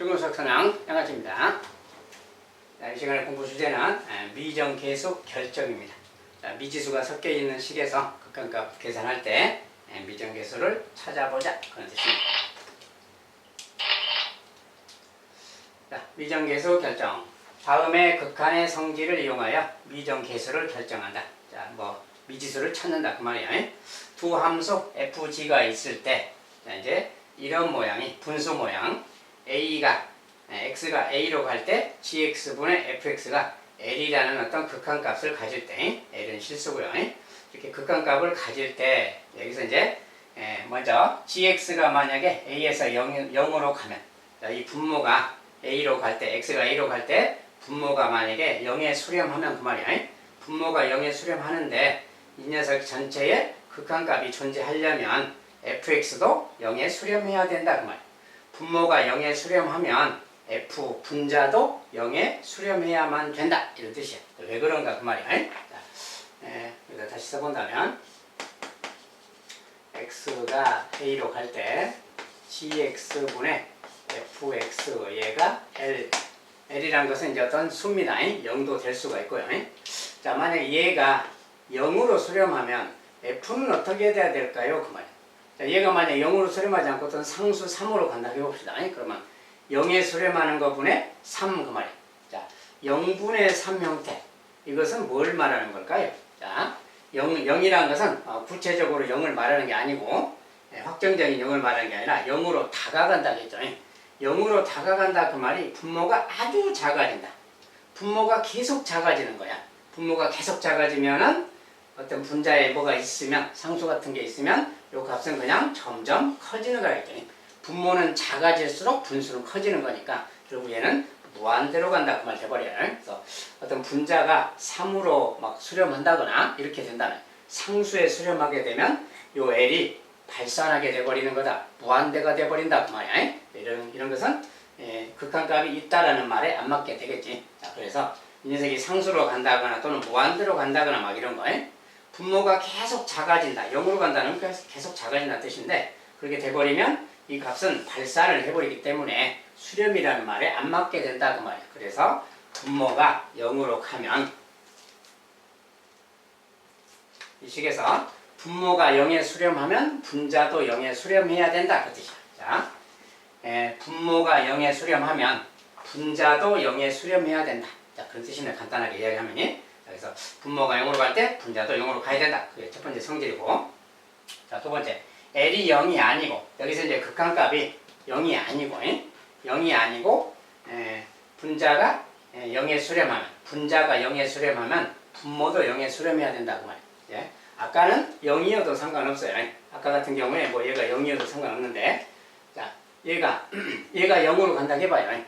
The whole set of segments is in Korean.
중국수학 선행 양아치입니다. 이 시간의 공부 주제는 미정계수 결정입니다. 미지수가 섞여 있는 식에서 극한값 계산할 때 미정계수를 찾아보자 그런 뜻입니다. 미정계수 결정. 다음에 극한의 성질을 이용하여 미정계수를 결정한다. 미지수를 찾는다 그 말이에요. 두 함수 fg가 있을 때 이제 이런 모양이 분수 모양 x가 a로 갈 때 gx분의 fx가 l이라는 어떤 극한값을 가질 때 l은 실수고요. 이렇게 극한값을 가질 때 여기서 이제 먼저 gx가 만약에 a에서 0으로 가면 이 분모가 a로 갈 때 x가 a로 갈 때 분모가 만약에 0에 수렴하면 그 말이야. 분모가 0에 수렴하는데 이 녀석 전체에 극한값이 존재하려면 fx도 0에 수렴해야 된다 그 말이야. 분모가 0에 수렴하면 f 분자도 0에 수렴해야만 된다 이런 뜻이야. 왜 그런가 그 말이야. 여기다 다시 써본다면 x가 a로 갈 때 gx분의 fx 얘가 l이란 것은 이제 어떤 수입니다. 0도 될 수가 있고요. 자, 만약 얘가 0으로 수렴하면 f는 어떻게 돼야 될까요? 그 말이야. 자, 얘가 만약 0으로 수렴하지 않고 어떤 상수 3으로 간다고 해봅시다. 그러면 0에 수렴하는 것분의 3 그 말이야. 자, 0분의 3 형태. 이것은 뭘 말하는 걸까요? 자, 0이라는 것은 구체적으로 0을 말하는 게 아니고 확정적인 0을 말하는 게 아니라 0으로 다가간다고 했죠. 0으로 다가간다 그 말이 분모가 아주 작아진다. 분모가 계속 작아지는 거야. 분모가 계속 작아지면은 어떤 분자에 뭐가 있으면 상수 같은 게 있으면 이 값은 그냥 점점 커지는 거겠죠. 분모는 작아질수록 분수는 커지는 거니까 결국 얘는 무한대로 간다 그 말 돼버려요. 그래서 어떤 분자가 3으로 막 수렴한다거나 이렇게 된다면 상수에 수렴하게 되면 요 L이 발산하게 돼버리는 거다. 무한대가 돼버린다 그 말이야. 이런 것은 극한값이 있다라는 말에 안 맞게 되겠지. 자, 그래서 이 녀석이 상수로 간다거나 또는 무한대로 간다거나 막 이런 거. 분모가 계속 작아진다. 0으로 간다는 계속 작아진다는 뜻인데 그렇게 돼버리면 이 값은 발산을 해버리기 때문에 수렴이라는 말에 안 맞게 된다 그 말이야. 그래서 분모가 0으로 가면 이 식에서 분모가 0에 수렴하면 분자도 0에 수렴해야 된다 그 뜻이야. 자, 분모가 0에 수렴하면 분자도 0에 수렴해야 된다. 자, 그런 뜻이네. 간단하게 이야기하면. 그래서 분모가 0으로 갈 때 분자도 0으로 가야 된다. 그게 첫 번째 성질이고. 자, 두 번째. L이 0이 아니고 여기서 이제 극한값이 0이 아니고 0이 아니고 분자가 0에 수렴하면 분자가 0에 수렴하면 분모도 0에 수렴해야 된다 그 말이에요. 아까는 0이어도 상관없어요. 아까 같은 경우에 뭐 얘가 0이어도 상관없는데 자, 얘가 0으로 간다 해봐요.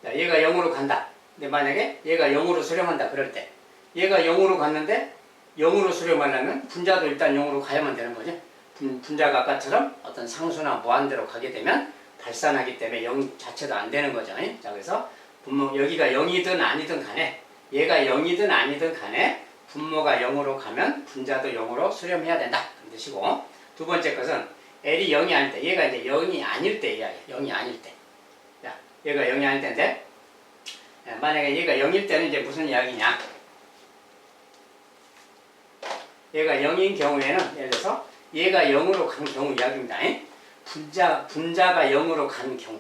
자, 얘가 0으로 간다. 근데 만약에 얘가 0으로 수렴한다 그럴 때 얘가 0으로 갔는데 0으로 수렴하려면 분자도 일단 0으로 가야만 되는 거죠. 분자가 아까처럼 어떤 상수나 무한대로 가게 되면 발산하기 때문에 0 자체도 안 되는 거죠. 자, 그래서 분모 여기가 0이든 아니든 간에 얘가 0이든 아니든 간에 분모가 0으로 가면 분자도 0으로 수렴해야 된다. 그런 뜻이고 두 번째 것은 L이 0이 아닐 때 얘가 이제 0이 아닐 때 이야기야. 0이 아닐 때. 자, 얘가 0이 아닐 때인데 만약에 얘가 0일 때는 이제 무슨 이야기냐? 얘가 0인 경우에는 예를 들어서 얘가 0으로 간 경우 이야기입니다. 분자가 0으로 간 경우.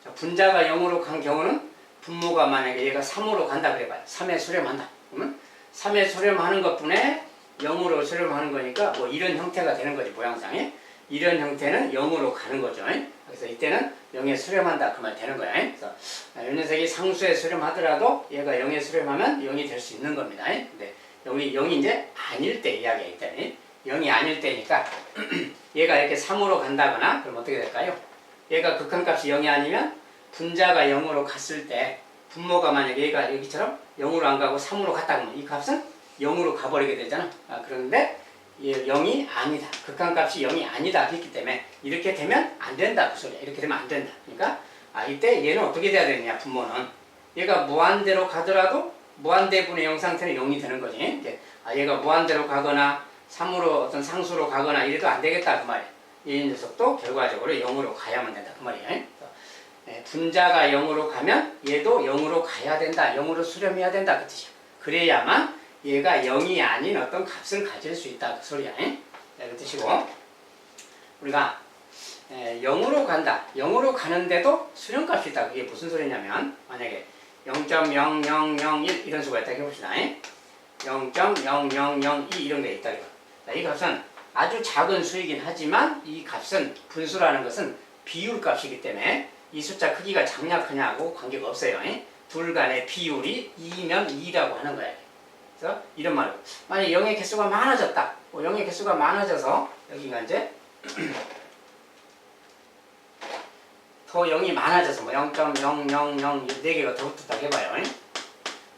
자, 분자가 0으로 간 경우는 분모가 만약에 얘가 3으로 간다 그래봐요. 3에 수렴한다. 그러면 3에 수렴하는 것뿐에 0으로 수렴하는 거니까 뭐 이런 형태가 되는 거지 모양상에. 이런 형태는 0으로 가는 거죠. 그래서 이때는 0에 수렴한다 그 말 되는 거야. 그래서 이 녀석이 상수에 수렴하더라도 얘가 0에 수렴하면 0이 될 수 있는 겁니다. 근데 0이 이제 아닐 때 이야기야. 이때는 0이 아닐 때니까 얘가 이렇게 3으로 간다거나 그럼 어떻게 될까요? 얘가 극한값이 0이 아니면 분자가 0으로 갔을 때 분모가 만약에 얘가 여기처럼 0으로 안 가고 3으로 갔다 그러면 이 값은 0으로 가버리게 되잖아. 그런데 0이 아니다. 극한값이 0이 아니다 했기 때문에 이렇게 되면 안 된다 그 소리야. 이렇게 되면 안 된다. 그러니까 이때 얘는 어떻게 돼야 되느냐 분모는 얘가 무한대로 가더라도 무한대분의 0 상태는 0이 되는 거지. 이제 얘가 무한대로 가거나 3으로 어떤 상수로 가거나 이래도 안 되겠다 그 말이야. 이 녀석도 결과적으로 0으로 가야만 된다 그 말이야. 분자가 0으로 가면 얘도 0으로 가야 된다. 0으로 수렴해야 된다. 그 뜻이야. 그래야만 얘가 0이 아닌 어떤 값을 가질 수 있다. 그 소리야. 그 뜻이고 우리가 0으로 간다. 0으로 가는데도 수렴값이 있다. 그게 무슨 소리냐면 만약에 0.0001 이런 수가 있다 해봅시다. 0.0002 이런 게 있다. 이 값은 아주 작은 수이긴 하지만 이 값은 분수라는 것은 비율 값이기 때문에 이 숫자 크기가 작냐 크냐하고 관계가 없어요. 둘 간의 비율이 2면 2라고 하는 거야. 그래서 이런 말로 만약 0의 개수가 많아졌다. 0의 개수가 많아져서 여기가 이제 더 0이 많아져서 0.000 4개가 더 붙었다고 해봐요.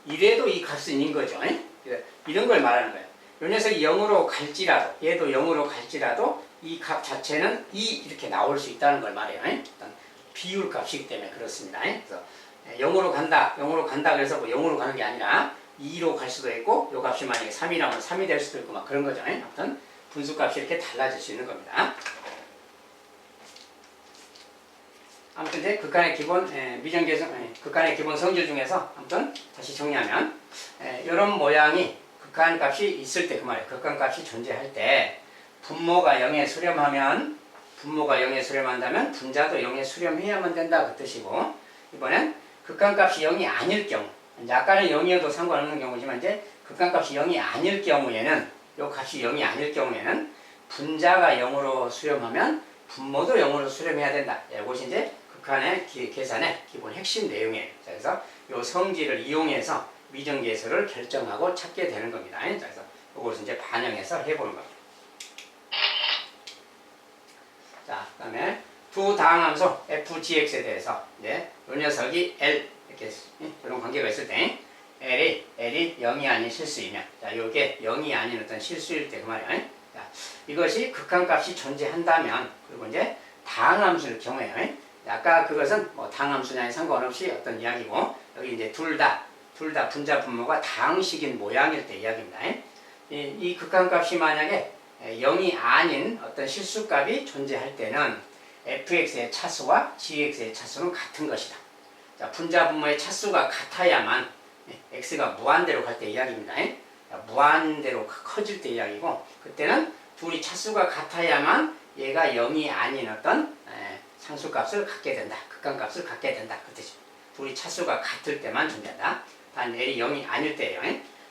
이래도 이 값은 인 거죠. 이런 걸 말하는 거예요. 이 녀석이 0으로 갈지라도 얘도 0으로 갈지라도 이 값 자체는 2 이렇게 나올 수 있다는 걸 말해요. 비율 값이기 때문에 그렇습니다. 그래서 0으로 간다. 0으로 간다 그래서 0으로 가는 게 아니라 2로 갈 수도 있고 이 값이 만약에 3이라면 3이 될 수도 있고 막 그런 거죠. 아무튼 분수값이 이렇게 달라질 수 있는 겁니다. 아무튼 이제 극한의 기본 극한의 기본 성질 중에서 아무튼 다시 정리하면 이런 모양이 극한값이 있을 때 그 말이에요. 극한값이 존재할 때 분모가 0에 수렴하면 분모가 0에 수렴한다면 분자도 0에 수렴해야만 된다 그 뜻이고 이번엔 극한값이 0이 아닐 경우 이제 아까는 0이어도 상관없는 경우지만 이제 극한값이 0이 아닐 경우에는 이 값이 0이 아닐 경우에는 분자가 0으로 수렴하면 분모도 0으로 수렴해야 된다. 이것이 이제 극한의 계산의 기본 핵심 내용이에요. 자, 그래서 이 성질을 이용해서 미정계수를 결정하고 찾게 되는 겁니다. 자, 그래서 이것을 이제 반영해서 해보는 겁니다. 자, 그 다음에 두 다항함수 fgx에 대해서 이제 이 녀석이 L 이렇게 이런 관계가 있을 때 L이 0이 아닌 실수이면 자, 이게 0이 아닌 어떤 실수일 때 그 말이에요. 자, 이것이 극한값이 존재한다면 그리고 이제 다항함수일 경우에요. 아까 그것은 뭐 다항함수냐에 상관없이 어떤 이야기고 여기 이제 둘 다 분자 분모가 다항식인 모양일 때 이야기입니다. 이 극한값이 만약에 0이 아닌 어떤 실수값이 존재할 때는 fx의 차수와 gx의 차수는 같은 것이다. 자, 분자 분모의 차수가 같아야만 x가 무한대로 갈 때 이야기입니다. 무한대로 커질 때 이야기고 그때는 둘이 차수가 같아야만 얘가 0이 아닌 어떤 상수값을 갖게 된다. 극한값을 갖게 된다. 그 뜻입니다. 둘이 차수가 같을 때만 존재한다. 단 L이 0이 아닐 때예요.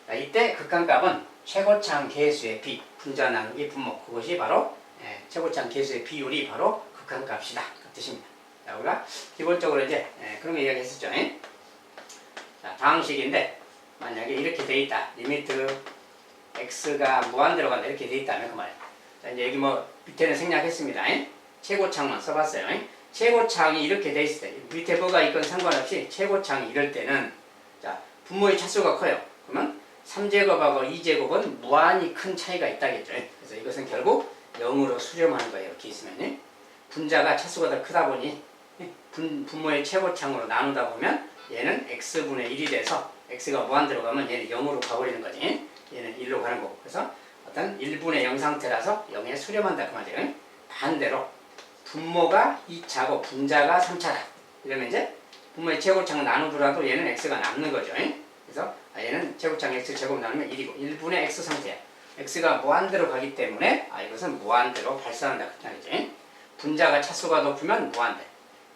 자, 이때 극한값은 최고창 계수의 비, 분자 나누기 분모 그것이 바로 최고창 계수의 비율이 바로 극한값이다. 그 뜻입니다. 자, 우리가 기본적으로 이제 그런 거 이야기했었죠. 자, 다항식인데 만약에 이렇게 돼 있다. 리미트 x가 무한대로 간다 이렇게 돼 있다면 그 말이에요. 자, 이제 여기 뭐 밑에는 생략했습니다. 최고창만 써봤어요. 최고창이 이렇게 돼 있을 때 밑에 뭐가 있건 상관없이 최고창이 이럴 때는 자, 분모의 차수가 커요. 그러면 3제곱하고 2제곱은 무한히 큰 차이가 있다겠죠. 그래서 이것은 결국 0으로 수렴하는 거예요. 이렇게 있으면 분자가 차수가 더 크다 보니 분모의 최고창으로 나누다 보면 얘는 x분의 1이 돼서 x가 무한대로 가면 얘는 0으로 가버리는 거지. 얘는 1로 가는 거고. 그래서 어떤 1분의 0 상태라서 0에 수렴한다 그 말이에요. 반대로 분모가 2차고 분자가 3차다. 이러면 이제 분모의 최고창을 나누더라도 얘는 x가 남는 거죠. 그래서 얘는 최고창 x 제곱 나누면 1이고 1분의 x 상태야. x가 무한대로 가기 때문에 이것은 무한대로 발산한다 그 말이지. 분자가 차수가 높으면 무한대,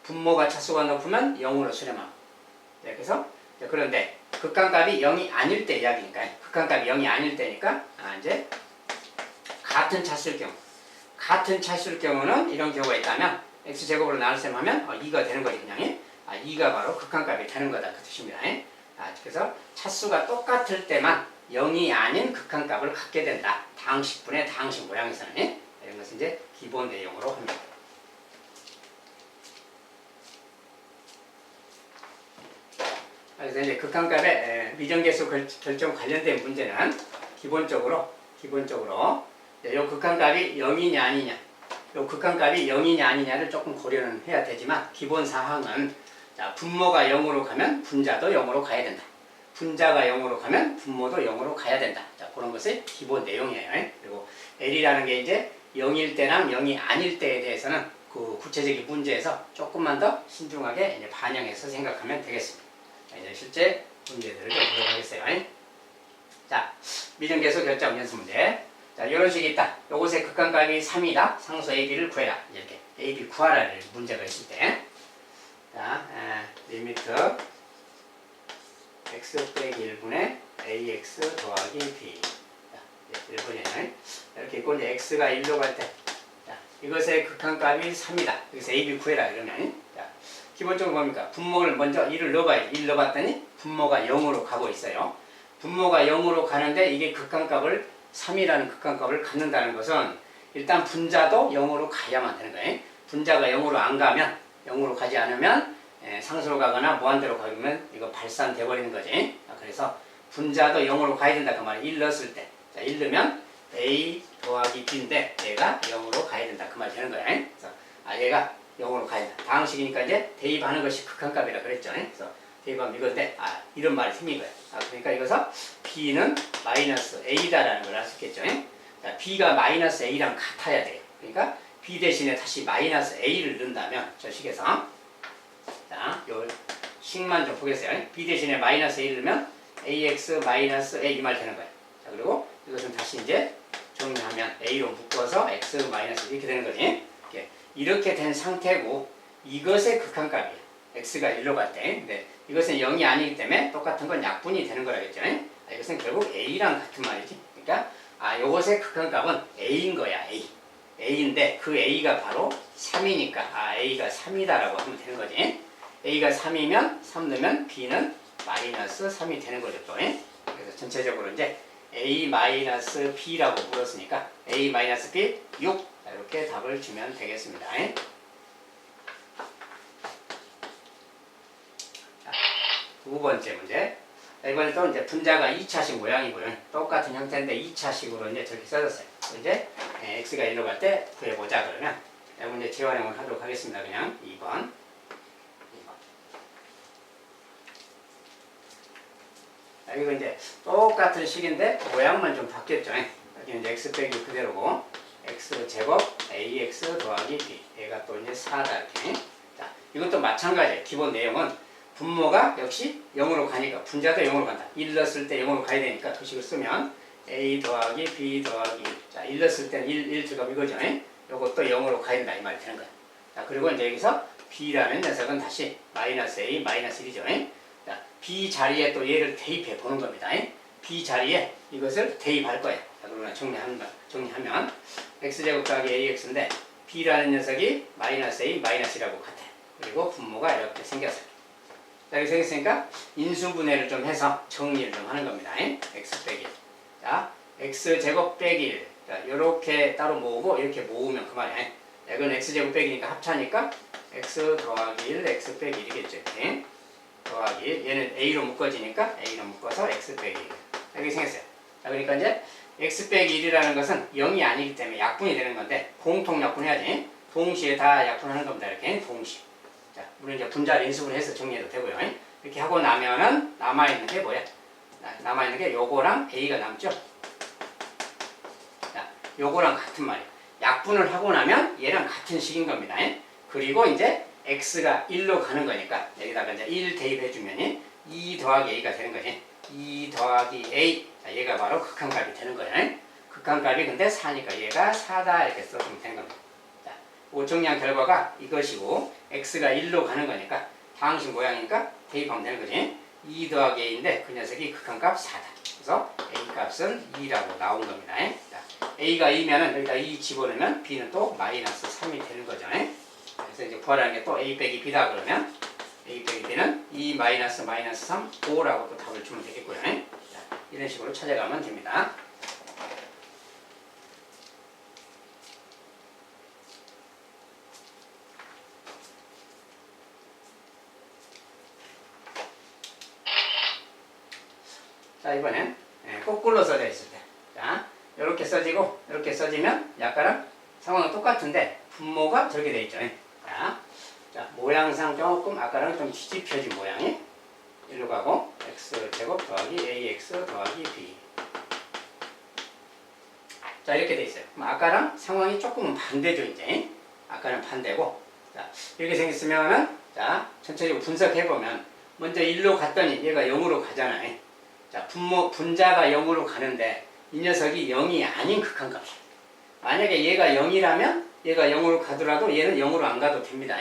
분모가 차수가 높으면 0으로 수렴하고. 그래서 그런데 극한값이 0이 아닐 때 이야기니까 극한값이 0이 아닐 때니까 이제 같은 차수일 경우는 이런 경우가 있다면 x제곱으로 나눌셈 하면 2가 되는 거지 그냥. 2가 바로 극한값이 되는 거다 그 뜻입니다. 그래서 차수가 똑같을 때만 0이 아닌 극한값을 갖게 된다. 다항식분의 다항식 모양에서는 이런 것은 이제 기본 내용으로 합니다. 그래서 이제 극한값의 미정계수 결정 관련된 문제는 기본적으로 이 극한값이 0이냐 아니냐, 이 극한값이 0이냐 아니냐를 조금 고려는 해야 되지만 기본 사항은 자, 분모가 0으로 가면 분자도 0으로 가야 된다. 분자가 0으로 가면 분모도 0으로 가야 된다. 자, 그런 것이 기본 내용이에요. 그리고 L이라는 게 이제 0일 때랑 0이 아닐 때에 대해서는 그 구체적인 문제에서 조금만 더 신중하게 이제 반영해서 생각하면 되겠습니다. 자, 이제 실제 문제들을 좀 보도록 하겠어요. 자, 미등계수 결정 연습 문제. 자, 이런 식이 있다. 요것의 극한값이 3이다. 상수 AB를 구해라. 이렇게 AB 구하라는 문제가 있을 때. 자, 리미트 x 빼기 1분의 ax 더하기 b. 자, 1분에 이렇게 있고 이제 x가 1로 갈 때. 자, 이것의 극한값이 3이다. 여기서 AB 구해라 이러면. 자, 기본적으로 뭡니까? 분모를 먼저 1을 넣어봐야지. 1 넣어봤더니 분모가 0으로 가고 있어요. 분모가 0으로 가는데 이게 극한값을 3이라는 극한값을 갖는다는 것은 일단 분자도 0으로 가야만 되는 거예요. 분자가 0으로 안 가면 0으로 가지 않으면 상수로 가거나 무한대로 가면 이거 발산돼 버리는 거지. 그래서 분자도 0으로 가야 된다 그 말이에요. 1 넣었을 때. 자, 1 넣으면 a 더하기 b인데 얘가 0으로 가야 된다 그 말이 되는 거예요. 그래서 얘가 0으로 가야 된다. 다항식이니까 이제 대입하는 것이 극한값이라 그랬죠. 그래서 대입하면 이건데 이런 말이 생긴 거예요. 그러니까 이것은 b는 마이너스 a다라는 걸 알 수 있겠죠. 자, b가 마이너스 a랑 같아야 돼요. 그러니까 b 대신에 다시 마이너스 a를 넣는다면 저 식에서 자, 요 식만 좀 보겠어요. b 대신에 마이너스 a를 넣으면 ax 마이너스 a 이 말 되는 거예요. 자, 그리고 이것은 다시 이제 정리하면 a로 묶어서 x 마이너스 이렇게 되는 거지. 이렇게 된 상태고 이것의 극한값이에요. x가 1로 갈 때. 근데 이것은 0이 아니기 때문에 똑같은 건 약분이 되는 거라겠죠. 이것은 결국 a랑 같은 말이지. 그러니까 이것의 극한값은 a인 거야. a인데 그 a가 바로 3이니까 a가 3이다라고 하면 되는 거지. a가 3이면 3 넣으면 b는 마이너스 3이 되는 거죠. 또. 그래서 전체적으로 이제 a-b라고 물었으니까 a-b 6 이렇게 답을 주면 되겠습니다. 자, 두 번째 문제. 이번에 또 이제 분자가 2차식 모양이고요. 똑같은 형태인데 2차식으로 이제 저렇게 써졌어요. 이제 x가 1로 갈 때 구해보자 그러면 문제 재활용을 하도록 하겠습니다. 그냥 2번. 이거 이제 똑같은 식인데 모양만 좀 바뀌었죠. 여기는 이제 x 빼기 그대로고 x 제곱 ax 더하기 b 얘가 또 이제 4다 이렇게. 자, 이것도 마찬가지예요. 기본 내용은 분모가 역시 0으로 가니까 분자도 0으로 간다. 1 넣었을 때 0으로 가야 되니까 그 식을 쓰면 a 더하기 b 더하기 1. 자, 1 넣었을 때는 1 들어가면 이거죠. 이것도 0으로 가야 된다 이 말이 되는 거예요. 자, 그리고 이제 여기서 b라는 녀석은 다시 마이너스 a 마이너스 1이죠. 자, b 자리에 또 얘를 대입해 보는 겁니다. b 자리에 이것을 대입할 거예요. 자, 그러면 정리하면 x제곱 더하기 ax인데 b라는 녀석이 마이너스 a 마이너스라고 같아요. 그리고 분모가 이렇게 생겼어요. 자, 이렇게 생겼으니까 인수분해를 좀 해서 정리를 좀 하는 겁니다. x 빼기 1. 자, x제곱 빼기 1. 자, 이렇게 따로 모으고 이렇게 모으면 그만이에요. 이건 x제곱 빼기니까 합차니까 x 더하기 1, x 빼기 1이겠죠. 이렇게. 더하기 1. 얘는 a로 묶어지니까 a로 묶어서 x 빼기 1. 이렇게 생겼어요. 자, 그러니까 이제 x 빼기 1이라는 것은 0이 아니기 때문에 약분이 되는 건데 공통 약분해야지. 동시에 다 약분하는 겁니다. 이렇게 동시에. 자, 물론 이제 분자를 인수분해 해서 정리해도 되고요. 이렇게 하고 나면은 남아있는 게 뭐야? 남아있는 게 요거랑 a가 남죠? 자, 요거랑 같은 말이에요. 약분을 하고 나면 얘랑 같은 식인 겁니다. 그리고 이제 x가 1로 가는 거니까 여기다가 이제 1 대입해주면 2 더하기 a가 되는 거지. 2 더하기 a. 자, 얘가 바로 극한값이 되는 거예요. 극한값이 근데 4니까 얘가 4다 이렇게 써주면 되는 겁니다. 자, 정리한 결과가 이것이고 x가 1로 가는 거니까 다항식 모양이니까 대입하면 되는 거지. 2 더하기 a인데 그 녀석이 극한값 4다. 그래서 a 값은 2라고 나온 겁니다. 자, a가 2면은 여기다 2 집어넣으면 b는 또 마이너스 3이 되는 거죠. 그래서 이제 구하라는 게 또 a 빼기 b다 그러면 a 빼기 b는 2 마이너스 마이너스 3, 5라고 또 답을 주면 되겠고요. 자, 이런 식으로 찾아가면 됩니다. 자, 이번엔 거꾸로 써져 있을 때. 자, 이렇게 써지고 이렇게 써지면 약간은 상황은 똑같은데 분모가 저렇게 돼 있죠. 자, 모양상 조금 아까랑 좀 뒤집혀진 모양이 일로 가고 x제곱 더하기 ax 더하기 b. 자, 이렇게 돼 있어요. 그럼 아까랑 상황이 조금은 반대죠. 이제 아까는 반대고. 자, 이렇게 생겼으면은, 자, 전체적으로 분석해보면, 먼저 1로 갔더니 얘가 0으로 가잖아요. 자, 분자가 0으로 가는데, 이 녀석이 0이 아닌 극한값이야. 만약에 얘가 0이라면, 얘가 0으로 가더라도 얘는 0으로 안 가도 됩니다.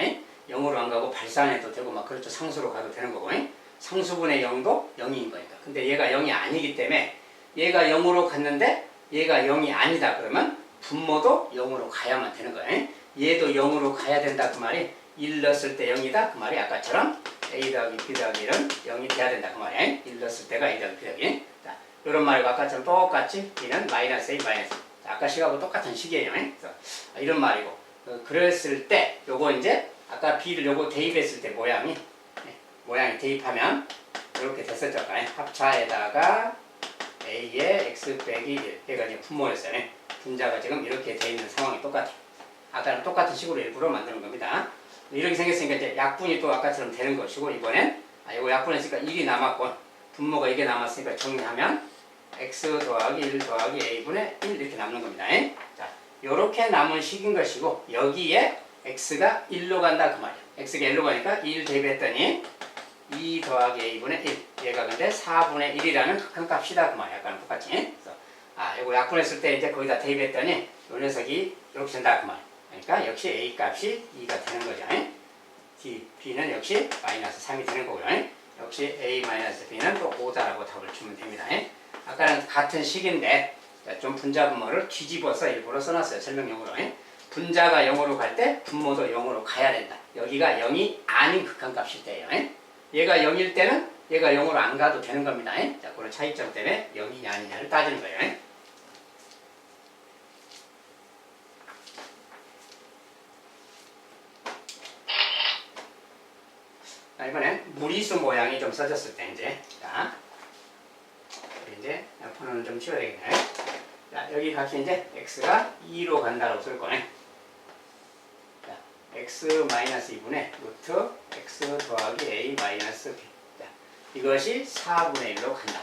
0으로 안 가고 발산해도 되고, 막, 그렇죠. 상수로 가도 되는 거고, 상수분의 0도 0인 거니까. 근데 얘가 0이 아니기 때문에, 얘가 0으로 갔는데, 얘가 0이 아니다. 그러면, 분모도 0으로 가야만 되는 거예요. 얘도 0으로 가야 된다. 그 말이 1 넣었을 때 0이다. 그 말이 아까처럼 A 더하기 B 더하기 1은 0이 돼야 된다. 그 말이에요. 1 넣었을 때가 A 더하기 B 더하기 1. 자, 이런 말과 아까처럼 똑같이 B는 마이너스 A 마이너스. 자, 아까 식하고 똑같은 식이에요. 그래서 이런 말이고. 그랬을 때 요거 이제 아까 B를 요거 대입했을 때 모양이 대입하면 이렇게 됐었죠. 합차에다가 A의 X 빼기 1. 얘가 이제 분모였어요. 분자가 지금 이렇게 돼 있는 상황이 똑같아요. 아까랑 똑같은 식으로 일부러 만드는 겁니다. 이렇게 생겼으니까 이제 약분이 또 아까처럼 되는 것이고, 이번엔 이거 약분했으니까 1이 남았고 분모가 이게 남았으니까 정리하면 x 더하기 1 더하기 a분의 1 이렇게 남는 겁니다. 자, 요렇게 남은 식인 것이고, 여기에 x가 1로 간다 그 말이야. x가 1로 가니까 1 대입했더니 2 더하기 a분의 1. 얘가 근데 4분의 1이라는 극한값이다 그 말이야. 아까랑 똑같이. 그래서 이거 약분했을 때 이제 거기다 대입했더니 요 녀석이 이렇게 된다 그 말이야. 그러니까 역시 A 값이 2가 되는 거죠. B는 역시 마이너스 3이 되는 거고요. 역시 A 마이너스 B는 또 5다라고 답을 주면 됩니다. 아까는 같은 식인데 좀 분자 분모를 뒤집어서 일부러 써놨어요. 설명용으로. 분자가 0으로 갈 때 분모도 0으로 가야 된다. 여기가 0이 아닌 극한값일 때예요. 얘가 0일 때는 얘가 0으로 안 가도 되는 겁니다. 자, 그런 차이점 때문에 0이냐 아니냐를 따지는 거예요. 이번엔 무리수 모양이 좀 써졌을 때 이제 폰을 좀 치워야 되겠네. 자, 여기 값이 이제 x가 2로 간다고 쓸 거네. 자, x-2분의 루트 x 더하기 a 마이너스 b. 자, 이것이 4분의 1로 간다.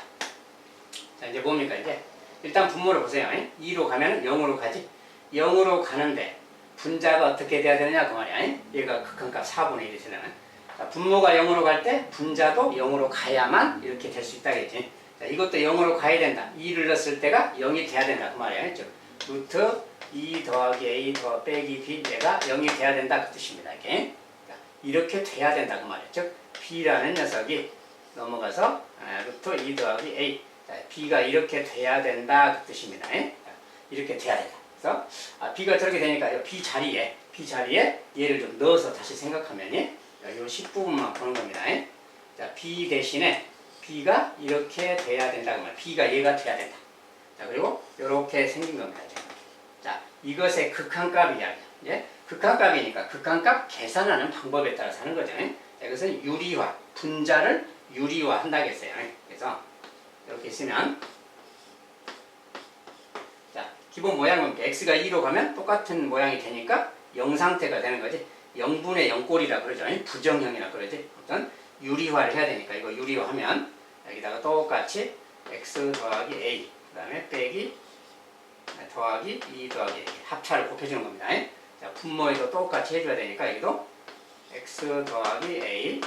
자, 이제 뭡니까 이제? 일단 분모를 보세요. 2로 가면 0으로 가지. 0으로 가는데 분자가 어떻게 돼야 되느냐 그 말이야. 얘가 극한값 4분의 1이 되는. 자, 분모가 0으로 갈 때 분자도 0으로 가야만 이렇게 될 수 있다겠지. 자, 이것도 0으로 가야 된다. 2를 넣었을 때가 0이 돼야 된다. 그 말이야. 즉 루트 2 더하기 a 더 빼기 b 얘가 0이 돼야 된다. 그 뜻입니다. 이렇게. 자, 이렇게 돼야 된다. 그 말이야. 즉 b라는 녀석이 넘어가서 루트 2 더하기 a. 자, b가 이렇게 돼야 된다. 그 뜻입니다. 자, 이렇게 돼야 된다. 그래서 b가 저렇게 되니까 b 자리에 얘를 좀 넣어서 다시 생각하면 이 10부분만 보는 겁니다. 자, B 대신에 B가 이렇게 돼야 된다고 말이야. B가 얘가 돼야 된다. 자, 그리고 이렇게 생긴 겁니다. 자, 이것의 극한값 이야기야. 이제 극한값이니까 극한값 계산하는 방법에 따라서 하는 거죠. 자, 이것은 유리화, 분자를 유리화 한다겠어요. 그래서 이렇게 있으면 자, 기본 모양은 x가 2로 가면 똑같은 모양이 되니까 0 상태가 되는 거지. 0분의 0꼴이라 그러죠. 부정형이라 그러지. 어떤 유리화를 해야 되니까 이거 유리화하면 여기다가 똑같이 x 더하기 a 그 다음에 빼기 더하기 2 더하기 a 합차를 곱해주는 겁니다. 자, 분모에도 똑같이 해줘야 되니까 여기도 x 더하기 a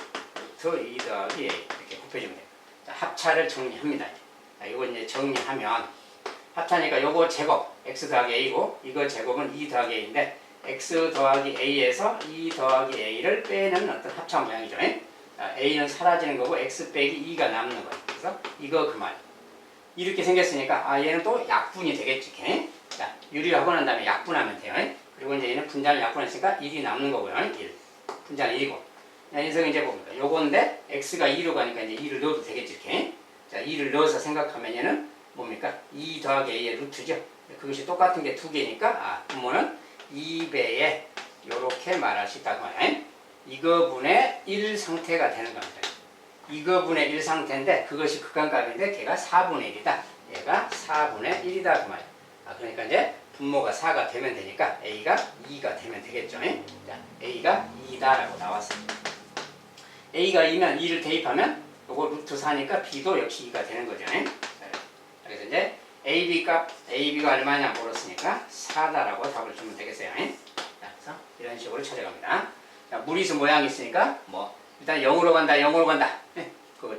루트 2 더하기 a 이렇게 곱해주면 돼요. 자, 합차를 정리합니다. 자, 이거 이제 정리하면 합차니까 요거 제곱 x 더하기 a고 이거 제곱은 2 더하기 a인데 x 더하기 a에서 2 더하기 a를 빼는 어떤 합차 모양이죠. 자, a는 사라지는 거고 x 빼기 2가 남는 거예요. 그래서 이거 그 말. 이렇게 생겼으니까 얘는 또 약분이 되겠지. 자, 유리하고 난 다음에 약분하면 돼요. 그리고 이제 얘는 분자를 약분했으니까 1이 남는 거고요. 1. 분자는 1이고. 자, 인석은 이제 뭡니까? 요건데 x가 2로 가니까 이제 2를 넣어도 되겠지. 이렇게. 자, 2를 넣어서 생각하면 얘는 뭡니까? 2 더하기 a의 루트죠. 그것이 똑같은 게 두 개니까 분모는 2배에 이렇게 말할 수 있다고 말이야. 이거분의 1 상태가 되는 겁니다. 이거분의 1 상태인데 그것이 극한값인데 걔가 4분의 1이다. 얘가 4분의 1이다 그 말이야. 그러니까 이제 분모가 4가 되면 되니까 a가 2가 되면 되겠죠. 자, a가 2다라고 나왔어요. a가 2면 2를 대입하면 요거 루트 4니까 b도 역시 2가 되는 거죠. 그래서 이제 AB가 얼마냐 물었으니까 4다라고 답을 주면 되겠어요. 자, 그래서 이런 식으로 찾아갑니다. 자, 무리수 모양이 있으니까 뭐 일단 0으로 간다, 0으로 간다. 그거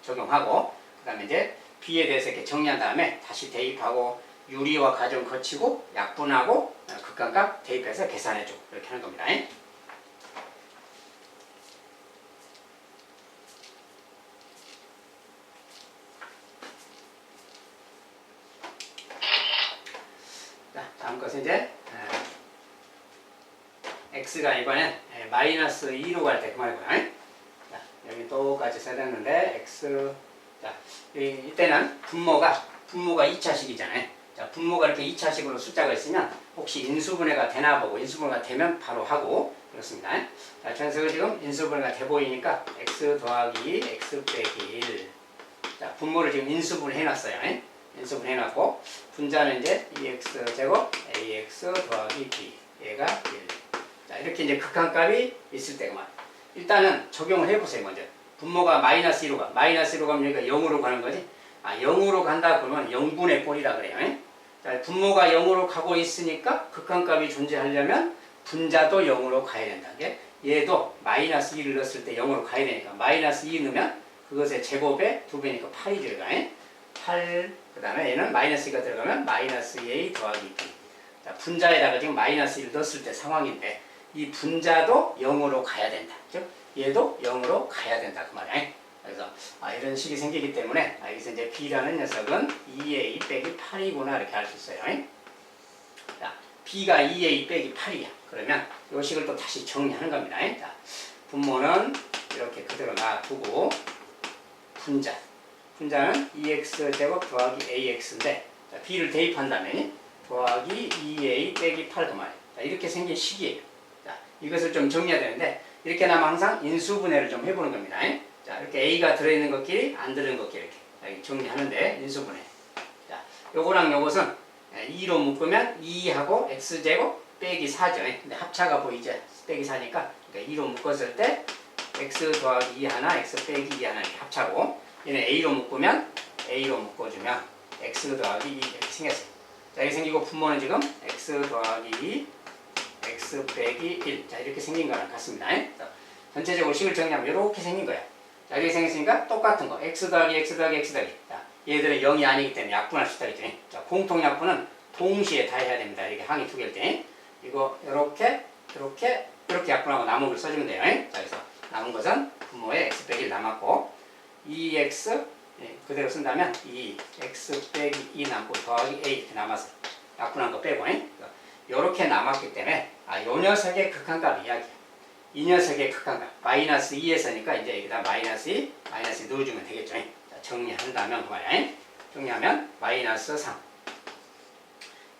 적용하고 그다음에 이제 B에 대해서 이렇게 정리한 다음에 다시 대입하고 유리화 과정 거치고 약분하고 극한값 대입해서 계산해줘. 이렇게 하는 겁니다. 자, 다음 것은 이제 x가 이번엔 마이너스 2로 갈 때 그 말이고요. 자, 여기 똑같이 써놨는데 x 자, 이때는 분모가 2차식이잖아요. 자, 분모가 이렇게 2차식으로 숫자가 있으면 혹시 인수분해가 되나 보고 인수분해가 되면 바로 하고 그렇습니다. 자, 전석은 지금 인수분해가 돼 보이니까 x 더하기 x 빼기 1. 자, 분모를 지금 인수분해 해놨어요. 인수분해 해놨고 분자는 이제 2x 제곱 ax 더하기 b 얘가 1. 자, 이렇게 이제 극한값이 있을 때만 일단은 적용을 해보세요. 먼저 분모가 마이너스 1로 가. 마이너스 1로 가면 여기가 0으로 가는 거지. 0으로 간다 그러면 0분의 꼴이라 그래요. 자, 분모가 0으로 가고 있으니까 극한값이 존재하려면 분자도 0으로 가야 된다. 얘도 마이너스 2를 넣었을 때 0으로 가야 되니까 마이너스 2 넣으면 그것의 제곱에 2배니까 8이 들어가요. 8, 그 다음에 얘는 마이너스 2가 들어가면 마이너스 a 더하기 b. 자, 분자에다가 지금 마이너스 1을 넣었을 때 상황인데 이 분자도 0으로 가야 된다. 그죠? 얘도 0으로 가야 된다. 그 말이야. 그래서 이런 식이 생기기 때문에 여기서 이제 b라는 녀석은 2a 빼기 8이구나 이렇게 알 수 있어요. 자, b가 2a 빼기 8이야. 그러면 이 식을 또 다시 정리하는 겁니다. 자, 분모는 이렇게 그대로 놔두고 분자는 2x 제곱 더하기 ax인데 자, b를 대입한다면 더하기 2a 빼기 8 그 말이에요. 자, 이렇게 생긴 식이에요. 자, 이것을 좀 정리해야 되는데 이렇게 나면 항상 인수분해를 좀 해보는 겁니다. 자, 이렇게 a가 들어있는 것끼리 안 들어있는 것끼리 이렇게 정리하는데 인수분해. 자, 요거랑 요것은 2로 묶으면 2하고 x제곱 빼기 4죠. 근데 합차가 보이죠? 빼기 4니까 그러니까 2로 묶었을 때 x 더하기 2 하나, x 빼기 2 하나 이렇게 합차고 얘는 a로 묶으면 a로 묶어주면 x 더하기 2 이렇게 생겼어요. 자, 이렇게 생기고 분모는 지금 x 더하기 2 x 빼기 1. 자, 이렇게 생긴 거랑 같습니다. 전체적으로 식을 정리하면 이렇게 생긴 거야. 자, 이렇게 생겼으니까 똑같은 거. x 더하기 x 더하기 x 더하기. 자, 얘들은 0이 아니기 때문에 약분할 수 있다. 자, 공통 약분은 동시에 다 해야 됩니다. 이렇게 항이 두 개일 때. 이거 이렇게 약분하고 남은 걸 써주면 돼요. 자, 그래서 남은 것은 분모에 x 빼기 1 남았고 2x 그대로 쓴다면 2x 빼기 2 남고 더하기 a 이렇게 남았어요. 약분한 거 빼고 이렇게 남았기 때문에 요 녀석의 극한값 이야기야. 이 녀석의 극한값 마이너스 2에서니까 이제 여기다 마이너스 2 넣어주면 되겠죠. 자, 정리한다면 그 말이야. 정리하면 마이너스 3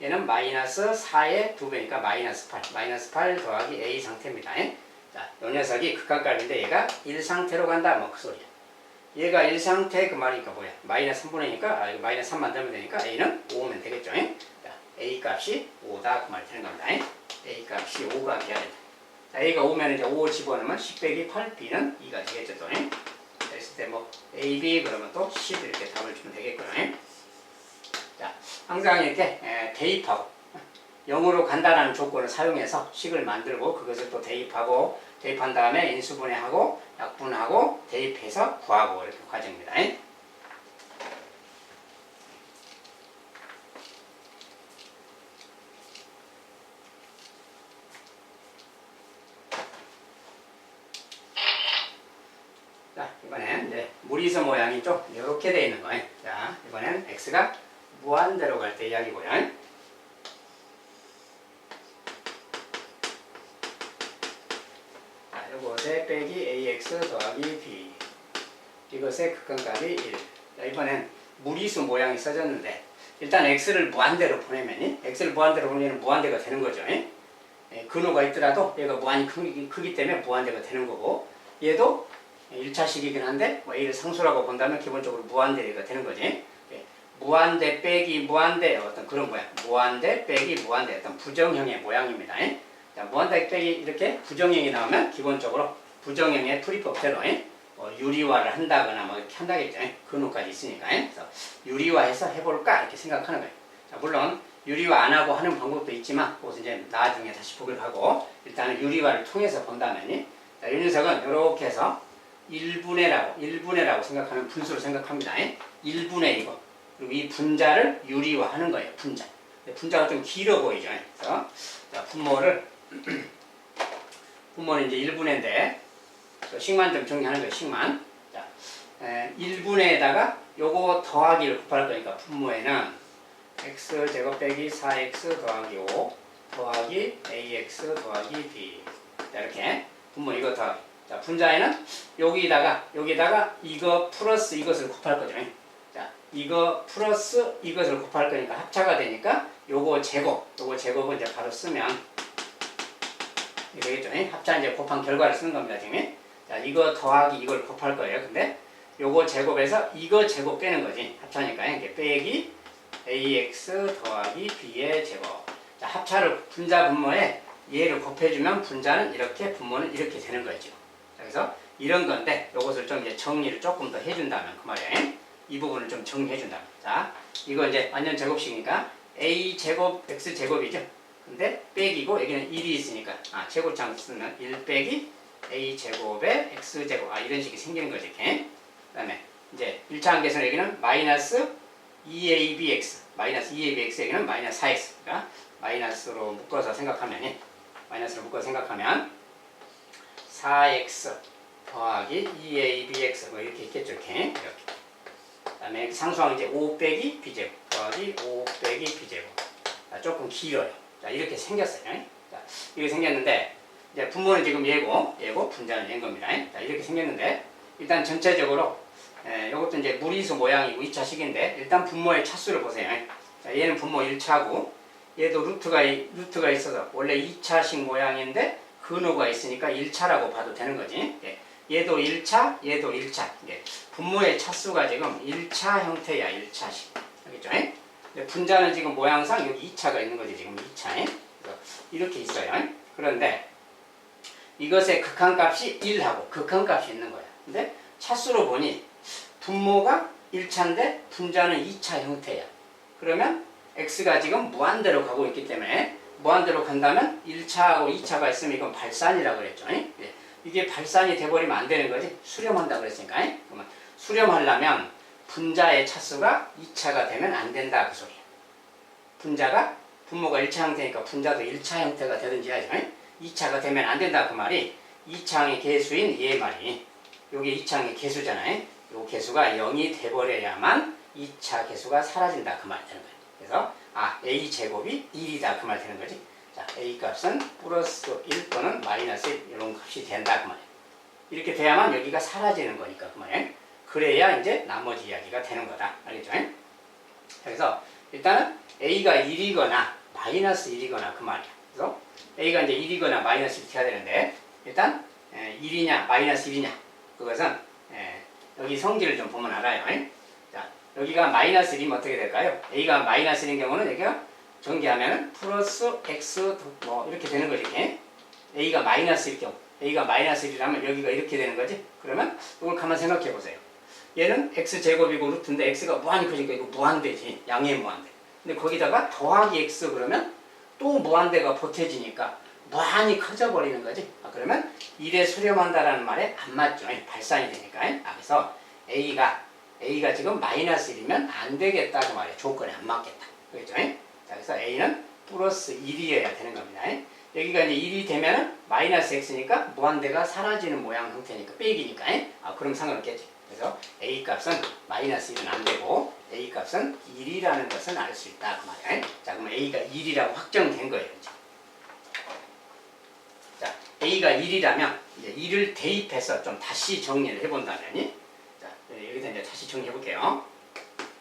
얘는 마이너스 4의 2배니까 마이너스 8 마이너스 8 더하기 a 상태입니다. 자, 요 녀석이 극한값인데 얘가 1상태로 간다 뭐 그 소리야. 얘가 1상태 그 말이니까 뭐야 마이너스 3분의니까 마이너스 3만 넣으면 되니까 a는 5면 되겠죠. 자, a 값이 5다 그 말이 되는 겁니다. a 값이 5가 돼야 된다. 자, a가 5면 이제 5 집어넣으면 10 빼기 8 b는 2가 되겠죠. 또 그랬을 때 뭐 a, b 그러면 또 10 이렇게 답을 주면 되겠고요. 자, 항상 이렇게 대입하고 0으로 간다라는 조건을 사용해서 식을 만들고 그것을 또 대입한 다음에 인수분해하고 약분하고 대입해서 구하고 이렇게 과정입니다. 자, 이번엔 이제 무리수 모양이 좀 이렇게 되어 있는 거예요. 자, 이번엔 x가 무한대로 갈 때 이야기고요. 이것의 빼기 ax 더하기 b 이것의 극한값이 1. 자, 이번엔 무리수 모양이 써졌는데 일단 x를 무한대로 보내면 무한대가 되는 거죠. 근호가 있더라도 얘가 무한히 크기 때문에 무한대가 되는 거고 얘도 1차식이긴 한데 a를 상수라고 본다면 기본적으로 무한대가 되는 거지. 무한대 빼기 무한대 어떤 그런 모양 무한대 빼기 무한대 어떤 부정형의 모양입니다. 자, 무한대 빼기 이렇게 부정형이 나오면 기본적으로 부정형의 풀이법대로 유리화를 한다거나 뭐 이렇게 한다겠죠. 근호까지 있으니까. 그래서 유리화해서 해볼까 이렇게 생각하는 거예요. 자, 물론 유리화 안 하고 하는 방법도 있지만 그것은 이제 나중에 다시 보기로 하고 일단은 유리화를 통해서 본다면이 자, 이 녀석은 이렇게 해서 1분의라고 생각하는 분수를 생각합니다. 1분의 이거 그리고 이 분자를 유리화하는 거예요. 분자. 분자가 좀 길어 보이죠. 그래서 자, 분모는 이제 1분의인데 식만 좀 정리하는 거예요. 식만. 자, 1분에다가 요거 더하기를 곱할 거니까 분모에는 x제곱 빼기 4x 더하기 5 더하기 ax 더하기 b 자, 이렇게 분모 이거 더하기 자, 분자에는 여기다가 이거 플러스 이것을 곱할 거죠. 자, 이거 플러스 이것을 곱할 거니까 합차가 되니까 요거 제곱은 이제 바로 쓰면 이게 되겠죠. 합차 이제 곱한 결과를 쓰는 겁니다, 지금. 자, 이거 더하기 이걸 곱할 거예요. 근데 요거 제곱에서 이거 제곱 빼는 거지. 합차니까 이렇게 빼기 ax 더하기 b의 제곱. 자, 합차를 분자 분모에 얘를 곱해주면 분자는 이렇게 분모는 이렇게 되는 거죠. 자, 그래서 이런 건데 요것을 좀 이제 정리를 조금 더 해준다면 그 말이에요. 이 부분을 좀 정리해준다면. 자, 이거 이제 완전 제곱식이니까 a 제곱 x 제곱이죠. 근데 빼기고 여기는 1이 있으니까 제곱장 쓰면 1 빼기 a 제곱에 x 제곱 이런 식이 생기는 거지. 이렇게. 그다음에 이제 1차 함계선 여기는 마이너스 2abx 마이너스 2abx 여기는 마이너스 4x 그러니까 마이너스로 묶어서 생각하면 4x 더하기 2abx 뭐 이렇게 있겠죠. 이렇게. 그다음에 상수항 이제 5 빼기 b제곱 더하기 5 빼기 b제곱 조금 길어요. 자, 이렇게 생겼어요. 자, 이렇게 생겼는데 이제 분모는 지금 얘고 분자는 얘인 겁니다. 자, 이렇게 생겼는데 일단 전체적으로 이것도 이제 무리수 모양이고 2차식인데 일단 분모의 차수를 보세요. 자, 얘는 분모 1차고 얘도 루트가 있어서 원래 2차식 모양인데 근호가 있으니까 1차라고 봐도 되는 거지. 얘도 1차, 얘도 1차. 분모의 차수가 지금 1차 형태야, 1차식. 알겠죠? 분자는 지금 모양상 여기 2차가 있는 거지, 지금 2차. 그래서 이렇게 있어요. 그런데 이것의 극한값이 1하고 극한값이 있는 거야. 근데 차수로 보니 분모가 1차인데 분자는 2차 형태야. 그러면 x가 지금 무한대로 가고 있기 때문에 무한대로 간다면 1차하고 2차가 있으면 이건 발산이라고 그랬죠. 이게 발산이 돼버리면 안 되는 거지. 수렴한다고 그랬으니까. 그러면 수렴하려면 분자의 차수가 2차가 되면 안 된다 그 소리야. 분모가 1차 형태니까 분자도 1차 형태가 되든지 하죠. 2차가 되면 안 된다 그 말이 2차항의 개수인 얘 말이 요게 2차항의 개수잖아요. 요 개수가 0이 돼버려야만 2차 개수가 사라진다 그 말이 되는 거예요. 그래서 a 제곱이 1이다 그 말 되는 거지. 자, a 값은 플러스 1 또는 마이너스 1 이런 값이 된다 그 말이에요. 이렇게 돼야만 여기가 사라지는 거니까 그 말이에요. 그래야 이제 나머지 이야기가 되는 거다. 알겠죠? 그래서 일단은 a가 1이거나 마이너스 1이거나 그 말이야. 그래서 a가 이제 1이거나 마이너스 1이 돼야 되는데 일단 1이냐 마이너스 1이냐 그것은 여기 성질을 좀 보면 알아요. 자, 여기가 마이너스 1이면 어떻게 될까요? a가 마이너스 1인 경우는 여기가 전개하면 플러스 x 뭐 이렇게 되는 거지. 이렇게. a가 마이너스 1일 경우 a가 마이너스 1이라면 여기가 이렇게 되는 거지. 그러면 이걸 가만 생각해 보세요. 얘는 x제곱이고 루트인데 x가 무한히 커지니까 이거 무한대지. 양의 무한대. 근데 거기다가 더하기 x 그러면 또 무한대가 보태지니까 무한히 커져버리는 거지. 그러면 1에 수렴한다라는 말에 안 맞죠. 발산이 되니까. 그래서 a가 지금 마이너스 1이면 안 되겠다 그 말이에요. 조건에 안 맞겠다. 그렇죠? 자, 그래서 a는 플러스 1이어야 되는 겁니다. 여기가 이제 1이 되면은 마이너스 x니까 무한대가 사라지는 모양 형태니까 빼기니까. 그럼 상관없겠지. 그래서 a 값은 마이너스 1은 안 되고 a 값은 1이라는 것은 알 수 있다 그 말이에요. 자, 그럼 a가 1이라고 확정된 거예요. 이제. 자, a가 1이라면 이제 1을 대입해서 좀 다시 정리를 해본다면, 자, 여기다 이제 다시 정리해 볼게요.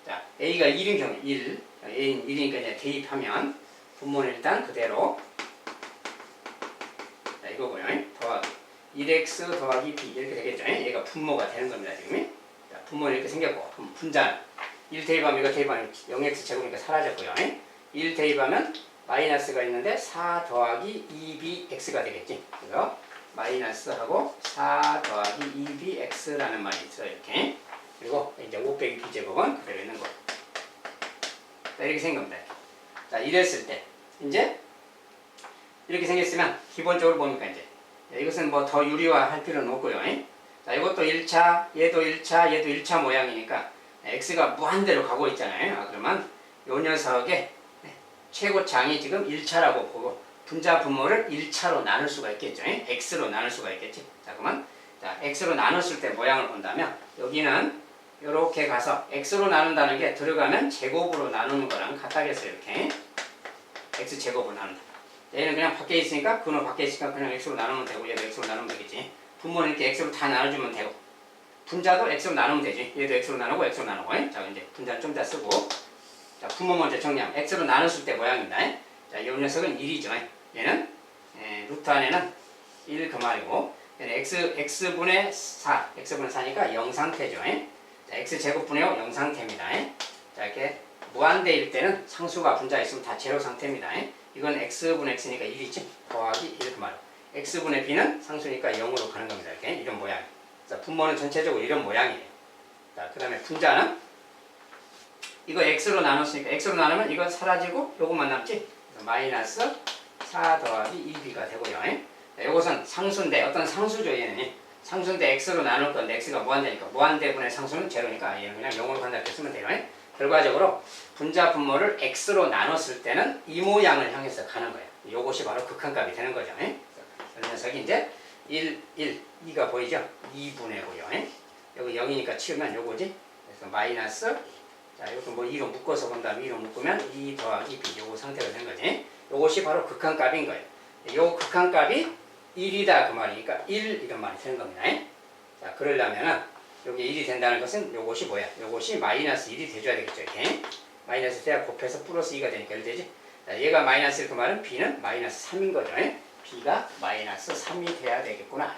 자, a가 1인 경우 1, a는 1이니까 이제 대입하면 분모는 일단 그대로. 자, 이거고요. 더하기 1x 더하기 b 이렇게 되겠죠. 얘가 분모가 되는 겁니다. 지금. 자, 분모는 이렇게 생겼고 분자 1 대입하면 이거 대입하면 0x 제곱이니까 사라졌고요. 1 대입하면 마이너스가 있는데 4 더하기 2bx가 되겠지. 그래서 마이너스하고 4 더하기 2bx라는 말이 있어요. 이렇게. 그리고 이제 5 빼기 b제곱은 그대로 있는 거예요. 자, 이렇게 생깁니다. 자, 이랬을 때 이제 이렇게 생겼으면 기본적으로 뭡니까 이제 이것은 뭐 더 유리화할 필요는 없고요. 자, 이것도 1차, 얘도 1차, 얘도 1차 모양이니까 x가 무한대로 가고 있잖아요. 그러면 이 녀석의 최고창이 지금 1차라고 보고 분자 분모를 1차로 나눌 수가 있겠죠. x로 나눌 수가 있겠지. 자, 그러면 자, x로 나눴을 때 모양을 본다면 여기는 이렇게 가서 x로 나눈다는 게 들어가면 제곱으로 나누는 거랑 같다겠어요. 이렇게 x제곱으로 나눈다. 얘는 그냥 밖에 있으니까 근호 밖에 있으니까 그냥 x로 나누면 되고 얘도 x로 나누면 되겠지. 분모는 이렇게 x로 다 나눠주면 되고 분자도 x로 나누면 되지. 얘도 x로 나누고 x로 나누고. 자, 이제 분자는 좀 이따 쓰고 자, 분모 먼저 정리하면 x로 나눴을 때 모양입니다. 자, 이 녀석은 1이죠. 얘는 루트 안에는 1 그 말이고 얘는 x분의 4, x분의 4니까 0 상태죠. 자, x제곱분의 0 상태입니다. 자, 이렇게 무한대일 때는 상수가 분자 있으면 다 제로 상태입니다. 이건 x분의 x니까 1이지. 더하기 1 그 말이고 x분의 b는 상수니까 0으로 가는 겁니다. 이렇게 이런 모양. 자, 분모는 전체적으로 이런 모양이에요. 자, 그 다음에 분자는 이거 x로 나눴으니까 x로 나누면 이건 사라지고 요것만 남지. 그래서 마이너스 4 더하기 2b가 되고요. 자, 요것은 상수인데 어떤 상수죠. 얘는 상수인데 x로 나눌 건데 x가 무한대니까 무한대분의 상수는 제로니까 얘는 그냥 0으로 간다 이렇게 쓰면 돼요. 결과적으로 분자 분모를 x로 나눴을 때는 이 모양을 향해서 가는 거예요. 요것이 바로 극한값이 되는 거죠. 이 녀석이 이제 1, 2가 보이죠? 2분의 5요. 여기 0이니까 치우면 요거지. 그래서 마이너스 자, 이것도 뭐 2로 묶어서 본 다음에 2로 묶으면 2 더하기 b 요거 상태가 된 거지. 요것이 바로 극한값인 거예요. 요 극한값이 1이다 그 말이니까 1 이런 말이 되는 겁니다. 자, 그러려면은 여기 1이 된다는 것은 요것이 뭐야? 요것이 마이너스 1이 돼줘야 되겠죠. 이렇게 마이너스 돼야 곱해서 플러스 2가 되니까 1 되지. 자, 얘가 마이너스 1 그 말은 b는 마이너스 3인 거죠. b가 마이너스 3이 돼야 되겠구나.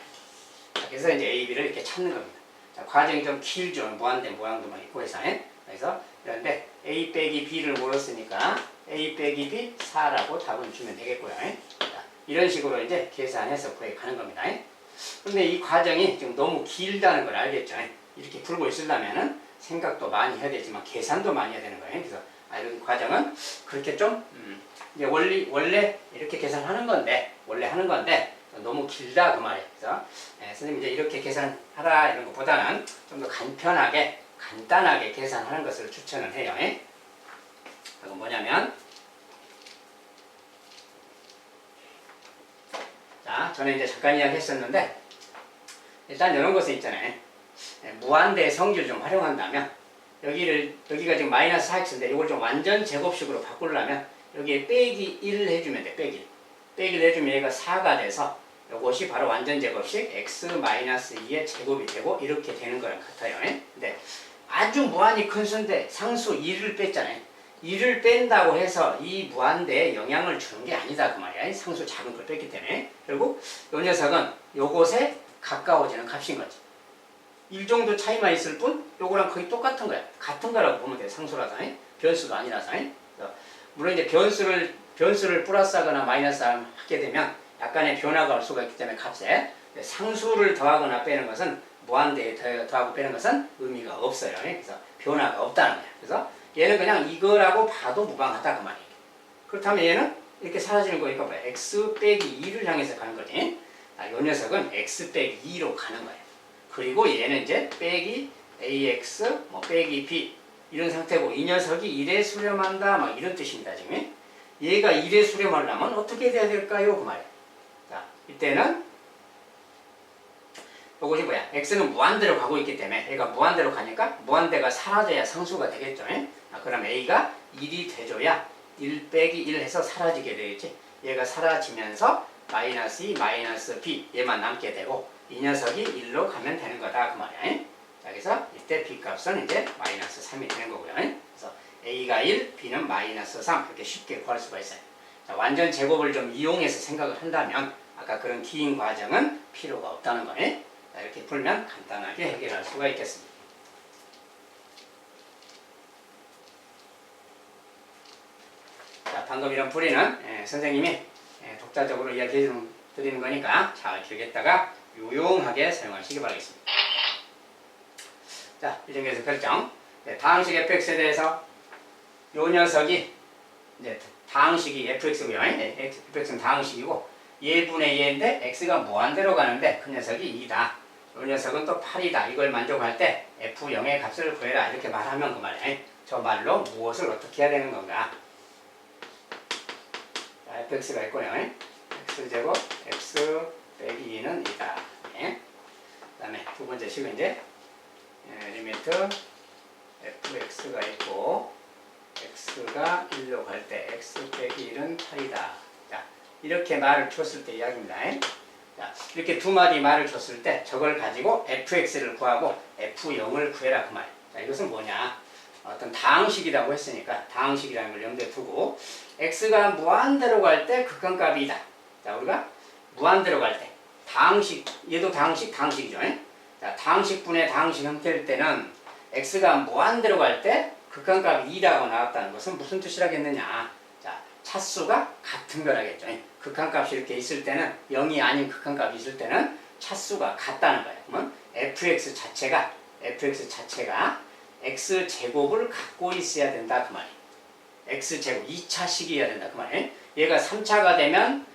자, 그래서 이제 a, b를 이렇게 찾는 겁니다. 자, 과정이 좀 길죠. 무한된 모양도 막 있고 해서. 그래서 그런데 a 빼기 b를 물었으니까 a 빼기 b 4라고 답을 주면 되겠고요. 자, 이런 식으로 이제 계산해서 구해 가는 겁니다. 근데 이 과정이 지금 너무 길다는 걸 알겠죠. 이렇게 풀고 있으려면은 생각도 많이 해야 되지만 계산도 많이 해야 되는 거예요. 그래서 이런 과정은 그렇게 좀 이제 원래 이렇게 계산하는 건데 원래 하는 건데 너무 길다 그 말이에요. 그래서 선생님 이제 이렇게 계산하라 이런 것보다는 좀 더 간단하게 계산하는 것을 추천을 해요. 그건 뭐냐면 자, 저는 이제 잠깐 이야기했었는데 일단 이런 것은 있잖아요. 무한대 성질을 좀 활용한다면 여기가 지금 마이너스 4x인데 이걸 좀 완전 제곱식으로 바꾸려면 여기에 빼기 1을 해주면 돼. 빼기 1을 해주면 얘가 4가 돼서 이것이 바로 완전 제곱식 x-2의 제곱이 되고 이렇게 되는 거랑 같아요. 근데 아주 무한히 큰 수인데 상수 2를 뺐잖아요. 2를 뺀다고 해서 이 무한대에 영향을 주는 게 아니다 그 말이야. 상수 작은 걸 뺐기 때문에. 결국 이 녀석은 요것에 가까워지는 값인 거지. 1 정도 차이만 있을 뿐 요거랑 거의 똑같은 거야. 같은 거라고 보면 돼. 상수라서. 변수도 아니라서. 물론 이제 변수를 플러스하거나 마이너스 하게 되면 약간의 변화가 올 수가 있기 때문에 값에 상수를 더하거나 빼는 것은 무한대에 더하고 빼는 것은 의미가 없어요. 그래서 변화가 없다는 거야. 그래서 얘는 그냥 이거라고 봐도 무방하다 그 말이에요. 그렇다면 얘는 이렇게 사라지는 거니까 뭐야? x 빼기 2를 향해서 가는 거지. 이 녀석은 x 빼기 2로 가는 거예요. 그리고 얘는 이제 빼기 ax 뭐 빼기 b 이런 상태고 이 녀석이 1에 수렴한다 막 이런 뜻입니다. 지금 얘가 1에 수렴하려면 어떻게 돼야 될까요? 그 말이에요. 자, 이때는 이것이 뭐야? x는 무한대로 가고 있기 때문에 얘가 무한대로 가니까 무한대가 사라져야 상수가 되겠죠. 그럼 a가 1이 돼줘야 1 빼기 1 해서 사라지게 되겠지. 얘가 사라지면서 마이너스 2, 마이너스 b 얘만 남게 되고 이 녀석이 1로 가면 되는 거다 그 말이야. 자, 그래서 이때 b 값은 이제 마이너스 3이 되는 거고요. 그래서 a가 1, b는 마이너스 3 이렇게 쉽게 구할 수가 있어요. 자, 완전 제곱을 좀 이용해서 생각을 한다면 아까 그런 긴 과정은 필요가 없다는 거예요. 자, 이렇게 풀면 간단하게 해결할 수가 있겠습니다. 자, 방금 이런 풀이는 선생님이 독자적으로 이야기해 드리는 거니까 잘 기억했다가 유용하게 사용하시기 바라겠습니다. 자, 이 정도에서 결정. 다항식 fx에 대해서 요 녀석이 이제 다항식이 fx고요. fx는 다항식이고 얘분의 얘인데 x가 무한대로 가는데 그 녀석이 2다. 이 녀석은 또 8이다. 이걸 만족할 때 f0의 값을 구해라. 이렇게 말하면 그 말이에요. 저 말로 무엇을 어떻게 해야 되는 건가? 자, fx가 있고요. x제곱 x 빼기 2는 2다. 그 다음에 두 번째 식은 이제 리미트 fx가 있고 x가 1로 갈 때 x 빼기 1은 8이다. 자, 이렇게 말을 줬을 때 이야기입니다. 자, 이렇게 두 마디 말을 줬을 때 저걸 가지고 fx를 구하고 f0을 구해라 그 말. 자, 이것은 뭐냐? 어떤 다항식이라고 했으니까 다항식이라는 걸 염두에 두고 x가 무한대로 갈 때 극한값이다. 자, 우리가 무한대로 갈 때 다항식, 얘도 다항식이죠. 자, 다항식분의 다항식 형태일 때는 x가 무한대로 갈 때 극한값이 2라고 나왔다는 것은 무슨 뜻이라겠느냐? 자, 차수가 같은 거라겠죠. 극한값이 이렇게 있을 때는 0이 아닌 극한값이 있을 때는 차수가 같다는 거예요. 그러면 fx 자체가 x제곱을 갖고 있어야 된다 그 말이에요. x제곱 2차식이어야 된다 그 말이에요. 얘가 3차가 되면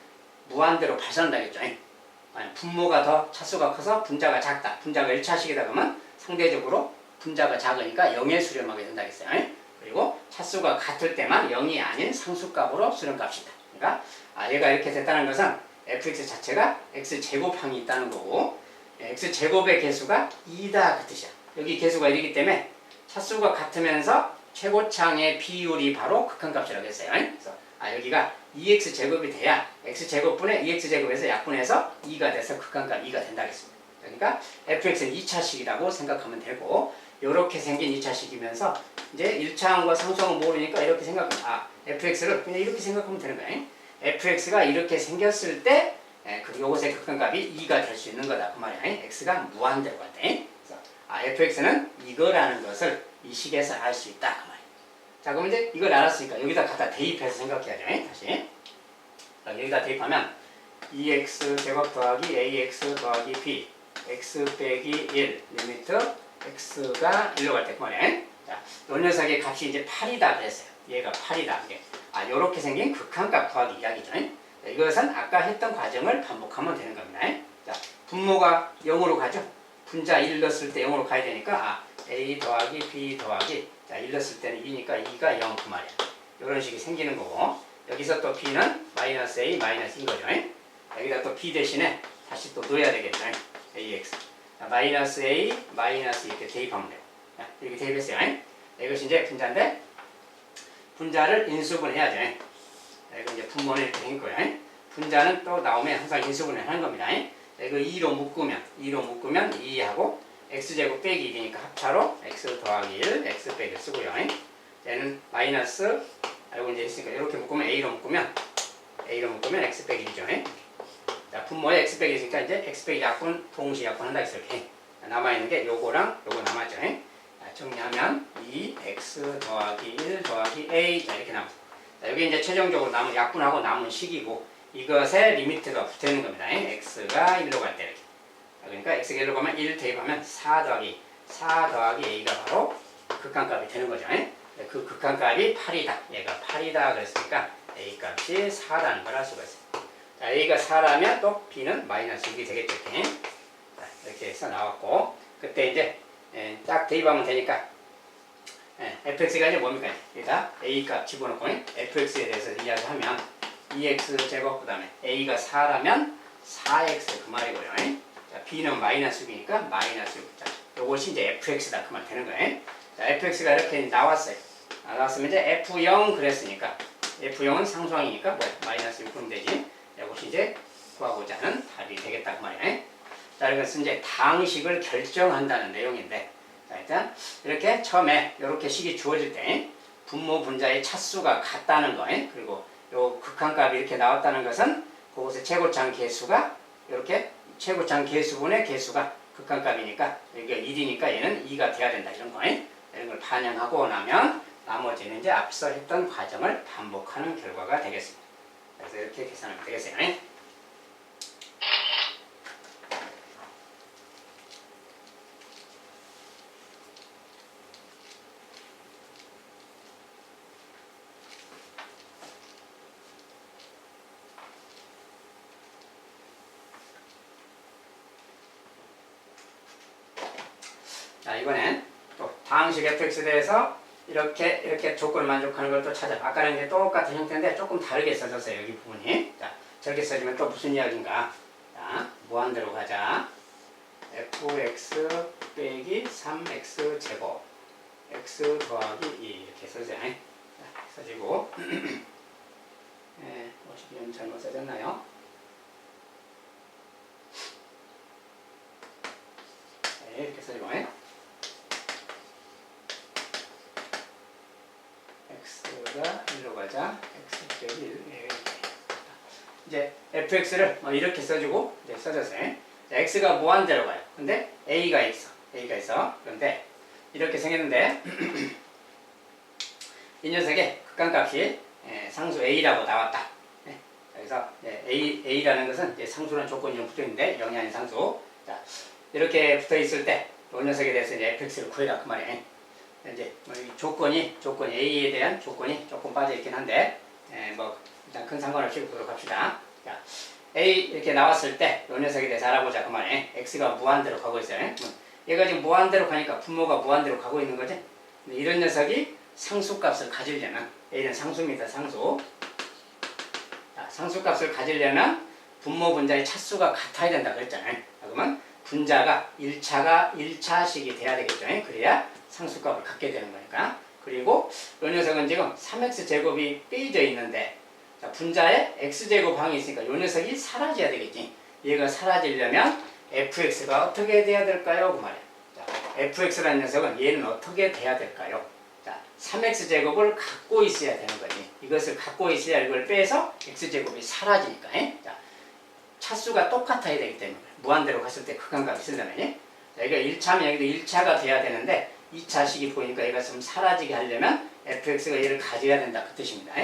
무한대로 발산한다겠죠. 아니, 분모가 더 차수가 커서 분자가 작다. 분자가 1차식이다 그러면 상대적으로 분자가 작으니까 0에 수렴하게 된다겠어요. 그리고 차수가 같을 때만 0이 아닌 상수값으로 수렴값이다. 그러니까 얘가 이렇게 됐다는 것은 fx 자체가 x제곱항이 있다는 거고 x제곱의 개수가 2다 그 뜻이야. 여기 개수가 1이기 때문에 차수가 같으면서 최고창의 비율이 바로 극한값이라고 했어요. 그래서 여기가 2x제곱이 돼야 x제곱분의 2x제곱에서 약분해서 2가 돼서 극한값 2가 된다겠습니다. 그러니까 fx는 2차식이라고 생각하면 되고 이렇게 생긴 2차식이면서 이제 1차항과 상수항을 모르니까 이렇게 fx를 그냥 이렇게 생각하면 되는 거예요. fx가 이렇게 생겼을 때 요것의 극한값이 2가 될 수 있는 거다 그 말이야. x가 무한대로 갈 때. 그래서 fx는 이거라는 것을 이 식에서 알 수 있다 그 말이야. 자, 그럼 이제 이걸 알았으니까 여기다 갖다 대입해서 생각해야죠. 다시 여기다 대입하면 2x제곱 더하기 ax 더하기 b x 빼기 1 리미트 x가 1로 갈 때 그 말이에요. 자, 요 녀석의 값이 이제 8이다 그랬어요. 얘가 8이다. 요렇게 생긴 극한값 구하기 이야기죠. 자, 이것은 아까 했던 과정을 반복하면 되는 겁니다. 자, 분모가 0으로 가죠. 분자 1 넣었을 때 0으로 가야 되니까 a 더하기 b 더하기 자, 1 넣었을 때는 2니까 2가 0 그 말이야. 이런 식이 생기는 거고 여기서 또 b는 마이너스 a 마이너스 이거죠. 여기다 또 b 대신에 다시 또 넣어야 되겠죠. ax 자, 마이너스 a 마이너스 이렇게 대입하면 돼요. 자, 이렇게 대입했어요. 이것이 이제 분자인데 분자를 인수분해 해야죠. 이거 이제 분모는 이렇게 된 거예요. 분자는 또 나오면 항상 인수분해 하는 겁니다. 이거 2로 묶으면 2하고 x제곱 빼기 1이니까 합차로 x 더하기 1 x 빼기 1 쓰고요. 얘는 마이너스 알고 이제 있으니까 이렇게 묶으면 a로 묶으면 x 빼기 1이죠. 자, 분모에 x 빼기 있으니까 이제 x 빼기 약분 동시 약분한다 했어요. 이렇게 남아있는 게 요거랑 요거 남았죠. 자, 정리하면 2x 더하기 1 더하기 a 자, 이렇게 남았어요. 자, 여기 이제 최종적으로 남은 약분하고 남은 식이고 이것에 리미트가 붙어있는 겁니다. x가 1로 갈 때 이렇게. 그러니까 x가 1로 가면 1 대입하면 4 더하기 a가 바로 극한값이 되는 거죠. 그 극한값이 8이다. 얘가 8이다 그랬으니까 a 값이 4라는 걸 알 수가 있어요. 자, a가 4라면 또 b는 마이너스 6이 되겠죠. 이렇게. 자, 이렇게 해서 나왔고 그때 이제 딱 대입하면 되니까 fx가 이제 뭡니까? 여기다 a 값 집어넣고 fx에 대해서 이야기하면 2x 제곱 그 다음에 a가 4라면 4x 그 말이고요. 자, b는 마이너스 6이니까 마이너스 6. 자, 요것이 이제 fx다 그 말 되는 거예요. 자, fx가 이렇게 나왔어요. 나왔으면 이제 f0 그랬으니까 f0은 상수항이니까 뭐야? 마이너스 6 그러면 되지. 이것이 이제 구하고자 하는 답이 되겠다 그 말이에요. 자, 이것은 이제 다항식을 결정한다는 내용인데 자, 일단 이렇게 처음에 이렇게 식이 주어질 때 분모 분자의 차수가 같다는 거 그리고 요 극한값이 이렇게 나왔다는 것은 그곳의 최고창 개수가 이렇게 최고창 개수분의 개수가 극한값이니까 여기가 1이니까 얘는 2가 돼야 된다 이런 거 이런 걸 반영하고 나면 나머지는 이제 앞서 했던 과정을 반복하는 결과가 되겠습니다. 그래서 이렇게 계산하면 되겠어요. 자, 이번엔 또 다항식 fx에 대해서 이렇게 조건을 만족하는 걸 또 찾아. 아까랑 이제 똑같은 형태인데 조금 다르게 써졌어요. 여기 부분이. 자, 저렇게 써주면 또 무슨 이야기인가? 자, 무한대로 가자. fx 빼기 3x 제곱 x 더하기 2 이렇게 써져. 자, 써지고 네, 어떻게 잘못 써졌나요? 네, 이렇게 써지고 x가 1로 가자. x 빼기 1 네, 이제 fx를 이렇게 써주고 이제 써졌어요. 자, x가 무한대로 가요. 근데 a가 있어. 그런데 이렇게 생겼는데 이 녀석의 극한값이 상수 a라고 나왔다. 그래서 a라는 것은 이제 상수라는 조건이 좀 붙어있는데 0이 아닌 상수. 자, 이렇게 붙어있을 때 이 녀석에 대해서 이제 fx를 구해라 그 말이에요. 이제 조건이 a에 대한 조건이 조금 빠져있긴 한데 뭐 일단 큰 상관없이 보도록 합시다. 자, a 이렇게 나왔을 때 이 녀석에 대해서 알아보자 그 말이에요. x가 무한대로 가고 있어요. 얘가 지금 무한대로 가니까 분모가 무한대로 가고 있는 거지. 근데 이런 녀석이 상수값을 가지려면 a는 상수입니다. 상수. 자, 상수값을 가지려면 분모 분자의 차수가 같아야 된다 그랬잖아요. 그러면 분자가 1차식이 돼야 되겠죠. 그래야 상수값을 갖게 되는 거니까. 그리고 이 녀석은 지금 3x제곱이 빼져 있는데 자, 분자에 x제곱항이 있으니까 이 녀석이 사라져야 되겠지. 얘가 사라지려면 fx가 어떻게 돼야 될까요? 그 말이야. 자, fx라는 녀석은 얘는 어떻게 돼야 될까요? 자, 3x제곱을 갖고 있어야 되는 거지. 이것을 갖고 있어야 이걸 빼서 x제곱이 사라지니까. 자, 차수가 똑같아야 되기 때문에 무한대로 갔을 때 극한값이 쓰려면 자, 여기가 1차면 여기도 1차가 돼야 되는데 2차식이 보이니까 얘가 좀 사라지게 하려면 fx가 얘를 가져야 된다 그 뜻입니다.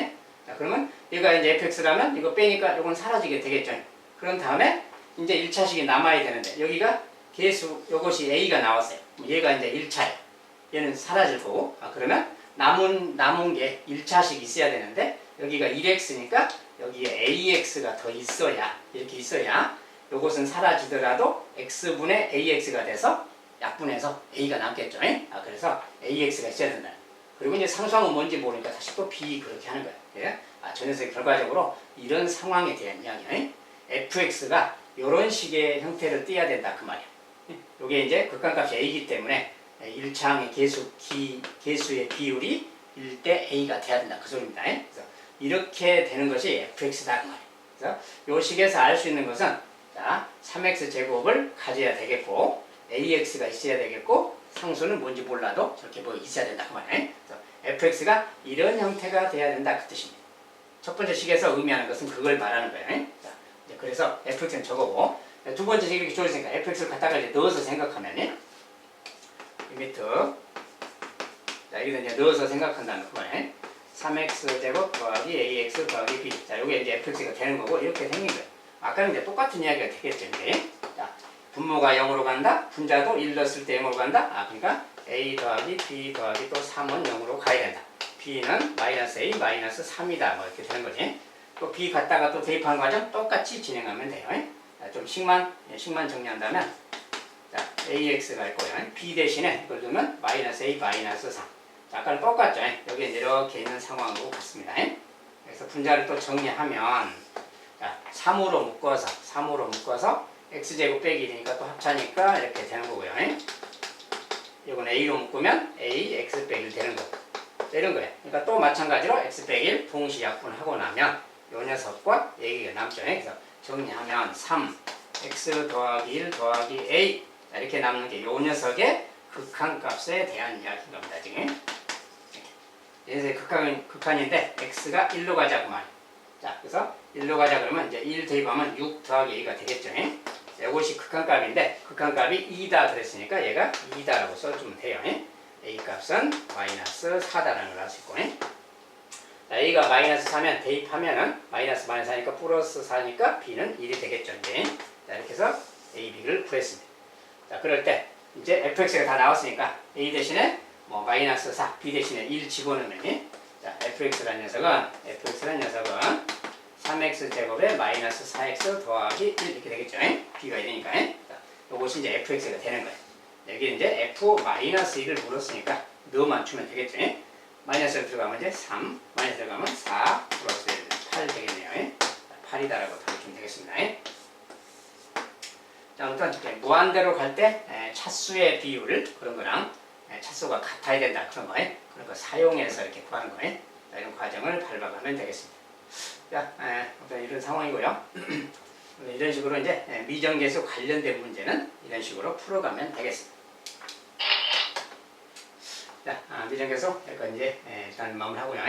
자, 그러면 얘가 이제 fx라면 이거 빼니까 이건 사라지게 되겠죠. 그런 다음에 이제 1차식이 남아야 되는데 여기가 계수 요것이 a가 나왔어요. 얘가 이제 1차예요. 얘는 사라질 거고 그러면 남은 게 1차식이 있어야 되는데 여기가 1x니까 여기에 ax가 더 있어야 이렇게 있어야 요것은 사라지더라도 x분의 ax가 돼서 약분해서 a가 남겠죠. 그래서 ax가 있어야 된다. 그리고 이제 상수항은 뭔지 모르니까 다시 또 b 그렇게 하는 거예요. 예? 저 녀석이 결과적으로 이런 상황에 대한 이야기예요. fx가 이런 식의 형태를 띠야 된다 그 말이야. 이게 이제 극한값이 a이기 때문에 1차항의 개수의 비율이 1대 a가 돼야 된다 그 소리입니다. 그래서 이렇게 되는 것이 fx다 그 말이에요. 그래서 이 식에서 알 수 있는 것은 자, 3x제곱을 가져야 되겠고 ax가 있어야 되겠고 상수는 뭔지 몰라도 저렇게 뭐 있어야 된다 그 말이에요. 그래서 fx가 이런 형태가 돼야 된다 그 뜻입니다. 첫 번째 식에서 의미하는 것은 그걸 말하는 거예요. 자, 이제 그래서 fx는 저거고 두 번째 식 이렇게 줘있으니까 fx를 갖다가 이제 넣어서 생각하면 이 밑에 자, 여기다 이제 넣어서 생각한다는 그 말이에요. 3x제곱 더하기 ax 더하기 b. 자, 요게 이제 fx가 되는 거고 이렇게 생긴 거예요. 아까는 이제 똑같은 이야기가 되겠죠. 이제. 자, 분모가 0으로 간다. 분자도 1 넣었을 때 0으로 간다. 그러니까 a 더하기 b 더하기 또 3은 0으로 가야 된다. b는 마이너스 a 마이너스 3이다. 뭐 이렇게 되는 거지. 또 b 갖다가 또 대입하는 과정 똑같이 진행하면 돼요. 자, 좀 식만 정리한다면 자, ax가 있고요. b 대신에 이걸 두면 마이너스 a 마이너스 3. 자, 아까는 똑같죠. 여기 이렇게 있는 상황으로 같습니다. 그래서 분자를 또 정리하면 자, 3으로 묶어서 x제곱 빼기 1이니까 또 합차니까 이렇게 되는 거고요. 이건 a로 묶으면 a x 빼기 1 되는 거고 이런 거예요. 그러니까 또 마찬가지로 x 빼기 1 동시 약분하고 나면 이 녀석과 얘기가 남죠. 그래서 정리하면 3 x 더하기 1 더하기 a 자, 이렇게 남는 게 이 녀석의 극한값에 대한 이야기인 겁니다. 지금 얘네의 극한인데 x가 1로 가자고 말이에요. 자, 그래서 1로 가자 그러면 이제 1 대입하면 6 더하기 a가 되겠죠. 이것이 극한값인데 극한값이 2다 그랬으니까 얘가 2다라고 써주면 돼요. a 값은 마이너스 4다라는 걸 알 수 있고 자, a가 마이너스 4면 대입하면은 마이너스 4니까 플러스 4니까 b는 1이 되겠죠. 이제. 자, 이렇게 해서 a, b를 구했습니다. 자, 그럴 때 이제 fx가 다 나왔으니까 a 대신에 뭐 마이너스 4, b 대신에 1 집어넣으면 자, fx라는 녀석은 3x제곱에 마이너스 4x 더하기 1 이렇게 되겠죠. b가 1이니까 자, 요것이 이제 fx가 되는 거예요. 여기 이제 F-1을 물었으니까 너만 주면 되겠죠. 마이너스를 들어가면 이제 3, 마이너스 들어가면 4 플러스 1, 8 되겠네요. 8이다라고 가르치면 되겠습니다. 자, 아무튼 무한대로 갈 때 차수의 비율 그런 거랑 차수가 같아야 된다 그런 거, 그런 거 사용해서 이렇게 구하는 거, 이런 과정을 밟아가면 되겠습니다. 자, 아무튼 이런 상황이고요. 이런 식으로 이제 미정계수 관련된 문제는 이런 식으로 풀어가면 되겠습니다. 자, 미정계수 여기까지 이제 일단 마무리하고요.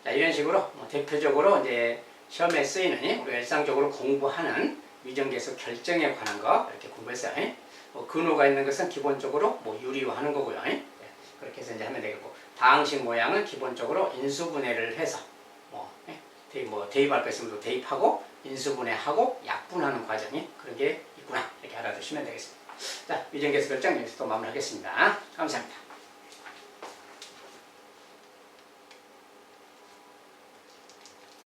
자, 이런 식으로 대표적으로 이제 시험에 쓰이는 우리가 일상적으로 공부하는 미정계수 결정에 관한 거 이렇게 공부했어요. 근호가 있는 것은 기본적으로 유리화하는 거고요. 그렇게 해서 이제 하면 되겠고, 다항식 모양은 기본적으로 인수분해를 해서 대입할 거 있으면 대입하고 인수분해하고 약분하는 과정이 그런 게 있구나 이렇게 알아두시면 되겠습니다. 자, 미정계수 결정 여기서 또 마무리하겠습니다. 감사합니다.